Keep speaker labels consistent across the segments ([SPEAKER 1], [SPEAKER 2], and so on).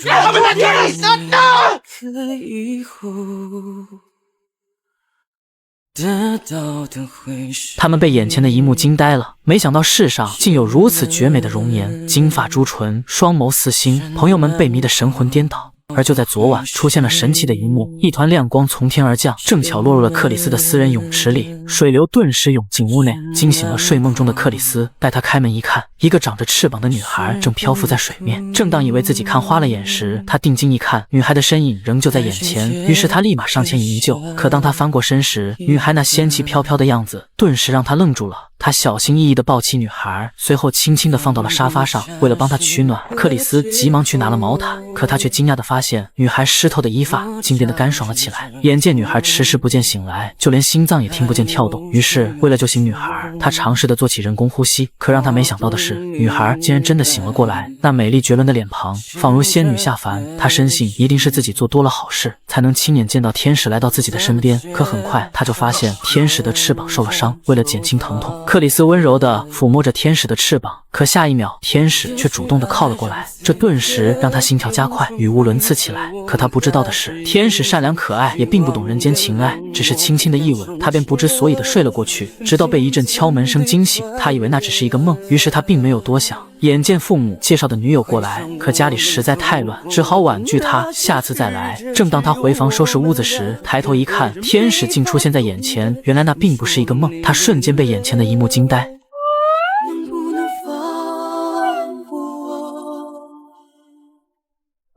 [SPEAKER 1] 我们在这里，no！
[SPEAKER 2] 他们被眼前的一幕惊呆了，没想到世上竟有如此绝美的容颜，金发朱唇，双眸似星，朋友们被迷得神魂颠倒。而就在昨晚，出现了神奇的一幕，一团亮光从天而降，正巧落入了克里斯的私人泳池里，水流顿时涌进屋内，惊醒了睡梦中的克里斯。待他开门一看，一个长着翅膀的女孩正漂浮在水面。正当以为自己看花了眼时，他定睛一看，女孩的身影仍旧在眼前，于是他立马上前营救。可当他翻过身时，女孩那仙气飘飘的样子顿时让他愣住了。他小心翼翼地抱起女孩，随后轻轻地放到了沙发上。为了帮她取暖，克里斯急忙去拿了毛毯，可他却惊讶地发现，女孩湿透的衣发竟变得干爽了起来。眼见女孩迟迟不见醒来，就连心脏也听不见跳动。于是为了救醒女孩，他尝试地做起人工呼吸。可让他没想到的是，女孩竟然真的醒了过来，那美丽绝伦的脸庞仿如仙女下凡。他深信一定是自己做多了好事，才能亲眼见到天使来到自己的身边。可很快他就发现天使的翅膀受了伤，为了减轻疼痛，克里斯温柔地抚摸着天使的翅膀，可下一秒天使却主动地靠了过来，这顿时让他心跳加快，语无伦次起来。可他不知道的是，天使善良可爱，也并不懂人间情爱，只是轻轻的一吻，他便不知所以地睡了过去，直到被一阵敲门声惊醒。他以为那只是一个梦，于是他并没有多想。眼见父母介绍的女友过来，可家里实在太乱，只好婉拒他，下次再来。正当他回房收拾屋子时，抬头一看，天使竟出现在眼前，原来那并不是一个梦。他瞬间被眼前的一幕惊呆。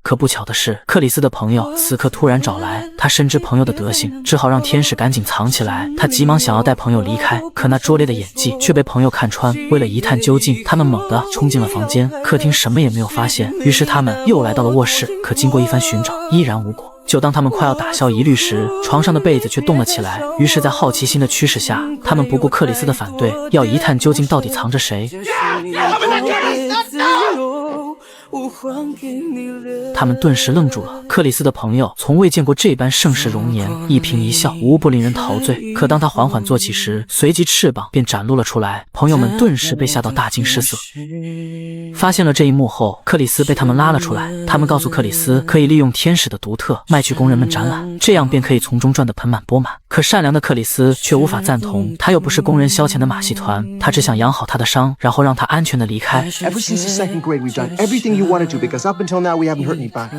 [SPEAKER 2] 可不巧的是，克里斯的朋友此刻突然找来，他深知朋友的德行，只好让天使赶紧藏起来。他急忙想要带朋友离开，可那拙劣的演技却被朋友看穿。为了一探究竟，他们猛地冲进了房间，客厅什么也没有发现。于是他们又来到了卧室，可经过一番寻找，依然无果。就当他们快要打消疑虑时，床上的被子却动了起来。于是在好奇心的驱使下，他们不顾克里斯的反对，要一探究竟到底藏着谁。他们顿时愣住了，克里斯的朋友从未见过这般盛世容颜，一颦一笑无不令人陶醉。可当他缓缓坐起时，随即翅膀便展露了出来，朋友们顿时被吓到大惊失色。发现了这一幕后，克里斯被他们拉了出来，他们告诉克里斯可以利用天使的独特卖去工人们展览，这样便可以从中赚得盆满钵满。可善良的克里斯却无法赞同，他又不是工人消遣的马戏团，他只想养好他的伤，然后让他安全的离开。
[SPEAKER 1] Ever since the second grade, we've done everything you wanted to, because up until now, we haven't hurt anybody.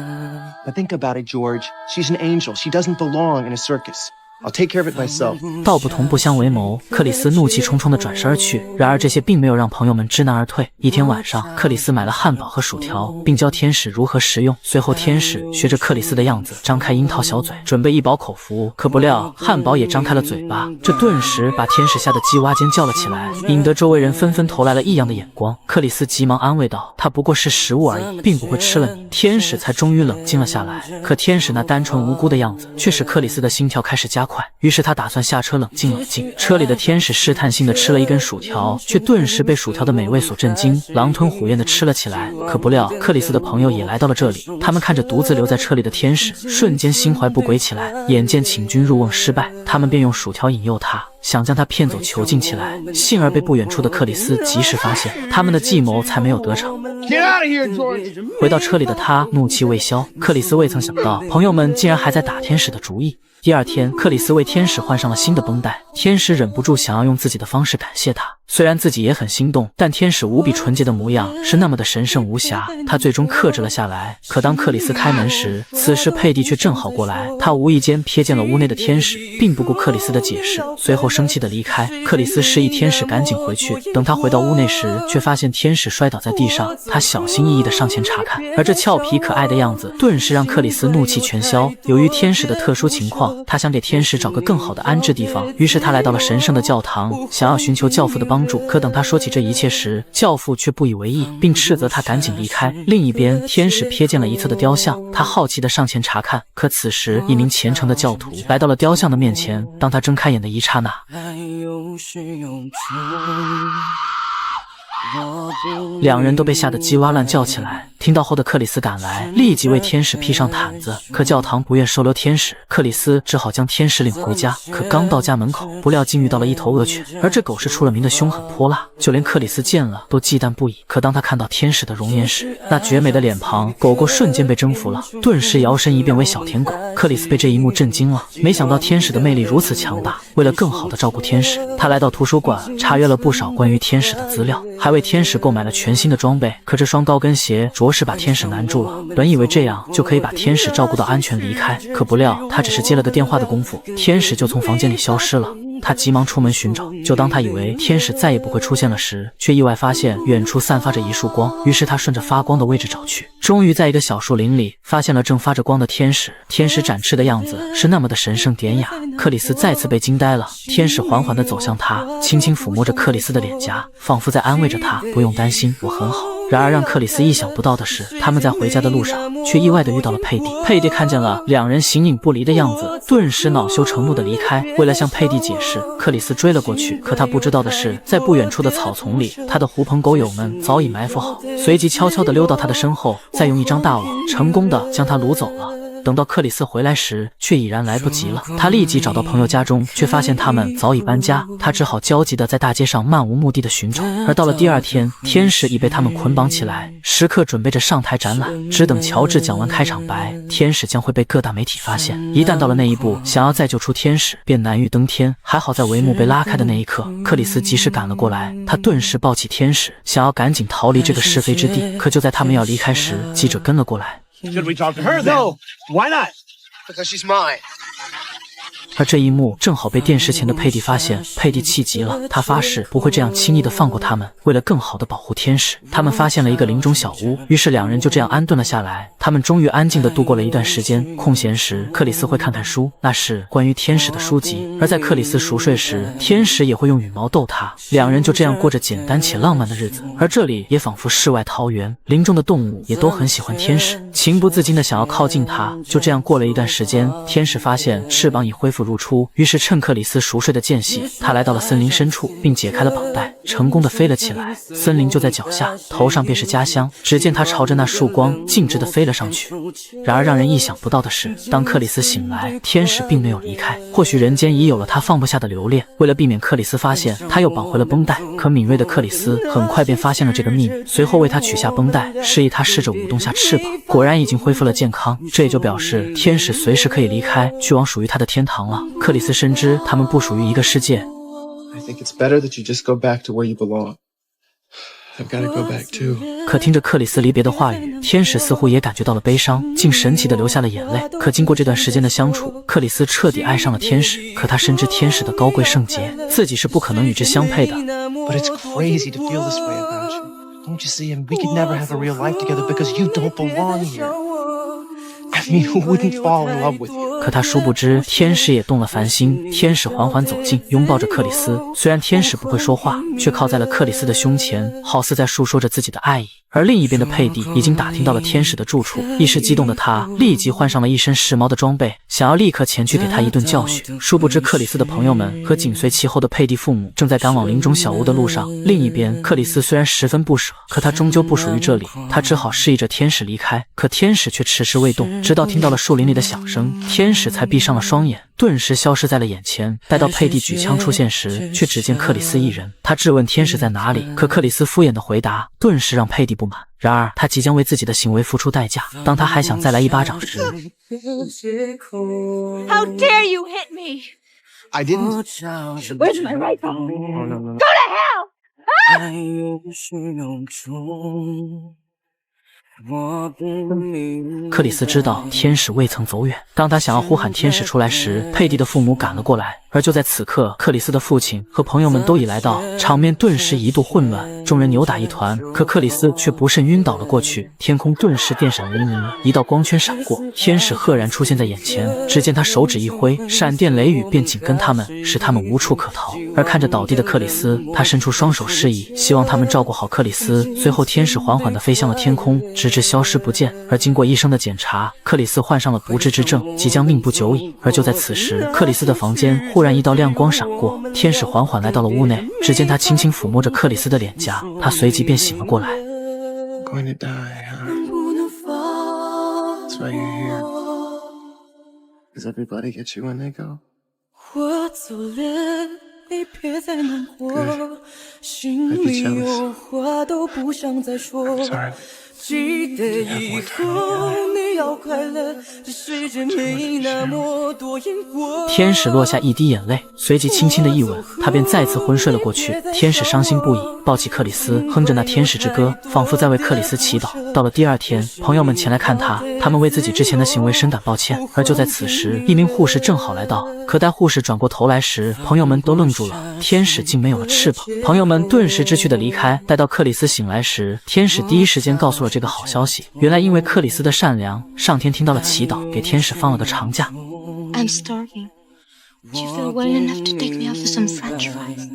[SPEAKER 1] But think about it, George. She's an angel. She doesn't belong in a circus.I'll take care of it myself.
[SPEAKER 2] 道不同不相为谋，克里斯怒气冲冲地转身而去。然而这些并没有让朋友们知难而退。一天晚上，克里斯买了汉堡和薯条，并教天使如何食用。随后天使学着克里斯的样子，张开樱桃小嘴，准备一饱口福。可不料汉堡也张开了嘴巴，这顿时把天使吓得鸡哇尖叫了起来，引得周围人纷纷投来了异样的眼光。克里斯急忙安慰道：“他不过是食物而已，并不会吃了你。”天使才终于冷静了下来。可天使那单纯无辜的样子，却使克里斯的心跳开始加快。于是他打算下车冷静冷静。车里的天使试探性的吃了一根薯条，却顿时被薯条的美味所震惊，狼吞虎咽的吃了起来。可不料克里斯的朋友也来到了这里，他们看着独自留在车里的天使，瞬间心怀不轨起来。眼见请君入瓮失败，他们便用薯条引诱他，想将他骗走囚禁起来。幸而被不远处的克里斯及时发现，他们的计谋才没有得逞。
[SPEAKER 1] Get out of here, George!
[SPEAKER 2] 回到车里的他怒气未消，克里斯未曾想到朋友们竟然还在打天使的主意。第二天，克里斯为天使换上了新的绷带，天使忍不住想要用自己的方式感谢他。虽然自己也很心动，但天使无比纯洁的模样是那么的神圣无瑕，他最终克制了下来。可当克里斯开门时，此时佩蒂却正好过来，他无意间瞥见了屋内的天使，并不顾克里斯的解释，随后生气的离开。克里斯示意天使赶紧回去，等他回到屋内时，却发现天使摔倒在地上，他小心翼翼地上前查看，而这俏皮可爱的样子顿时让克里斯怒气全消。由于天使的特殊情况，他想给天使找个更好的安置地方，于是他来到了神圣的教堂，想要寻求教父的帮助。可等他说起这一切时，教父却不以为意，并斥责他赶紧离开。另一边，天使瞥见了一侧的雕像，他好奇地上前查看。可此时一名虔诚的教徒来到了雕像的面前，当他睁开眼的一刹那，两人都被吓得叽哇乱叫起来。听到后的克里斯赶来，立即为天使披上毯子。可教堂不愿收留天使，克里斯只好将天使领回家。可刚到家门口，不料竟遇到了一头恶犬，而这狗是出了名的凶狠泼辣，就连克里斯见了都忌惮不已。可当他看到天使的容颜时，那绝美的脸庞，狗狗瞬间被征服了，顿时摇身一变为小舔狗。克里斯被这一幕震惊了，没想到天使的魅力如此强大。为了更好地照顾天使，他来到图书馆查阅了不少关于天使的资料，还为天使购买了全新的装备。可这双高跟鞋着实把天使难住了，本以为这样就可以把天使照顾到安全离开，可不料他只是接了个电话的功夫，天使就从房间里消失了。他急忙出门寻找，就当他以为天使再也不会出现了时，却意外发现远处散发着一束光。于是他顺着发光的位置找去，终于在一个小树林里发现了正发着光的天使。天使展翅的样子是那么的神圣典雅，克里斯再次被惊呆了。天使缓缓地走向他，轻轻抚摸着克里斯的脸颊，仿佛在安慰着他，不用担心，我很好。然而让克里斯意想不到的是，他们在回家的路上却意外地遇到了佩蒂。佩蒂看见了两人形影不离的样子，顿时恼羞成怒地离开。为了向佩蒂解释，克里斯追了过去，可他不知道的是，在不远处的草丛里，他的狐朋狗友们早已埋伏好，随即悄悄地溜到他的身后，再用一张大网成功地将他掳走了。等到克里斯回来时，却已然来不及了。他立即找到朋友家中，却发现他们早已搬家。他只好焦急地在大街上漫无目的地寻找。而到了第二天，天使已被他们捆绑起来，时刻准备着上台展览，只等乔治讲完开场白，天使将会被各大媒体发现。一旦到了那一步，想要再救出天使，便难于登天。还好在帷幕被拉开的那一刻，克里斯及时赶了过来，他顿时抱起天使，想要赶紧逃离这个是非之地。可就在他们要离开时，记者跟了过来。
[SPEAKER 1] Should we talk to her then? No. Why not? Because she's mine.
[SPEAKER 2] 而这一幕正好被电视前的佩蒂发现，佩蒂气极了，他发誓不会这样轻易地放过他们。为了更好地保护天使，他们发现了一个林中小屋，于是两人就这样安顿了下来。他们终于安静地度过了一段时间。空闲时，克里斯会看看书，那是关于天使的书籍；而在克里斯熟睡时，天使也会用羽毛逗他。两人就这样过着简单且浪漫的日子。而这里也仿佛世外桃源，林中的动物也都很喜欢天使，情不自禁地想要靠近他。就这样过了一段时间，天使发现翅膀已恢复如初，于是趁克里斯熟睡的间隙，他来到了森林深处，并解开了绑带，成功的飞了起来。森林就在脚下，头上便是家乡。只见他朝着那束光径直的飞了上去。然而让人意想不到的是，当克里斯醒来，天使并没有离开。或许人间已有了他放不下的留恋。为了避免克里斯发现，他又绑回了绷带。可敏锐的克里斯很快便发现了这个秘密，随后为他取下绷带，示意他试着舞动下翅膀。果然已经恢复了健康，这也就表示天使随时可以离开，去往属于他的天堂了。克里斯深知他们不属于一个世界。
[SPEAKER 1] I think it's better that you just go back to where you belong. I've got to go back too.
[SPEAKER 2] 可听着克里斯离别的话语，天使似乎也感觉到了悲伤，竟神奇地流下了眼泪。可经过这段时间的相处，克里斯彻底爱上了天使。可他深知天使的高贵圣洁，自己是不可能与之相配的。
[SPEAKER 1] But it's crazy to feel this way about you. Don't you see? And we could never have a real life together because you don't belong here. I mean, who wouldn't fall in love with you?
[SPEAKER 2] 可他殊不知，天使也动了凡心。天使缓缓走近，拥抱着克里斯。虽然天使不会说话，却靠在了克里斯的胸前，好似在诉说着自己的爱意。而另一边的佩蒂已经打听到了天使的住处，一时激动的他立即换上了一身时髦的装备，想要立刻前去给他一顿教训。殊不知，克里斯的朋友们和紧随其后的佩蒂父母正在赶往林中小屋的路上。另一边，克里斯虽然十分不舍，可他终究不属于这里，他只好示意着天使离开。可天使却迟迟未动，直到听到了树林里的响声，天使才闭上了双眼，顿时消失在了眼前。待到佩蒂举枪出现时，却只见克里斯一人。他质问天使在哪里，可克里斯敷衍的回答顿时让佩蒂不满。然而他即将为自己的行为付出代价。当他还想再来一巴掌时，
[SPEAKER 3] How dare you hit me?
[SPEAKER 1] I didn't.
[SPEAKER 3] Where's my rifle?
[SPEAKER 1] Oh, no.
[SPEAKER 3] Go to hell!
[SPEAKER 2] 克里斯知道天使未曾走远。当他想要呼喊天使出来时，佩蒂的父母赶了过来。而就在此刻，克里斯的父亲和朋友们都已来到，场面顿时一度混乱，众人扭打一团。可克里斯却不慎晕倒了过去，天空顿时电闪雷鸣，一道光圈闪过，天使赫然出现在眼前。只见他手指一挥，闪电雷雨便紧跟他们，使他们无处可逃。而看着倒地的克里斯，他伸出双手示意，希望他们照顾好克里斯。随后，天使缓缓地飞向了天空，只直至消失不见。而经过医生的检查，克里斯患上了不治之症，即将命不久矣。而就在此时，克里斯的房间忽然一道亮光闪过，天使缓缓来到了屋内，只见他轻轻抚摸着克里斯的脸颊，他随即便醒了过来。
[SPEAKER 1] Going to die, huh? That's why you're here. Does everybody get you when they go?
[SPEAKER 4] 我走了，你别再难过，心里有话都不想再说。
[SPEAKER 1] Sorry.
[SPEAKER 4] 记得以后你要快乐，这世界没那么多因果。
[SPEAKER 2] 天使落下一滴眼泪，随即轻轻的一吻，他便再次昏睡了过去。天使伤心不已，抱起克里斯，哼着那天使之歌，仿佛在为克里斯祈祷。到了第二天，朋友们前来看他，他们为自己之前的行为深感抱歉。而就在此时，一名护士正好来到，可待护士转过头来时，朋友们都愣住了，天使竟没有了翅膀。朋友们顿时知趣的离开。待到克里斯醒来时，天使第一时间告诉了这个好消息，原来因为克里斯的善良，上天听到了祈祷，给天使放了个长假。
[SPEAKER 5] I'm starving. Do you feel well enough to take me out for some French fries?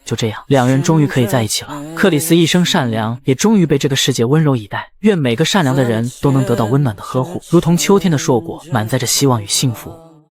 [SPEAKER 2] 就这样，两人终于可以在一起了。克里斯一生善良，也终于被这个世界温柔以待。愿每个善良的人都能得到温暖的呵护，如同秋天的硕果，满载着希望与幸福。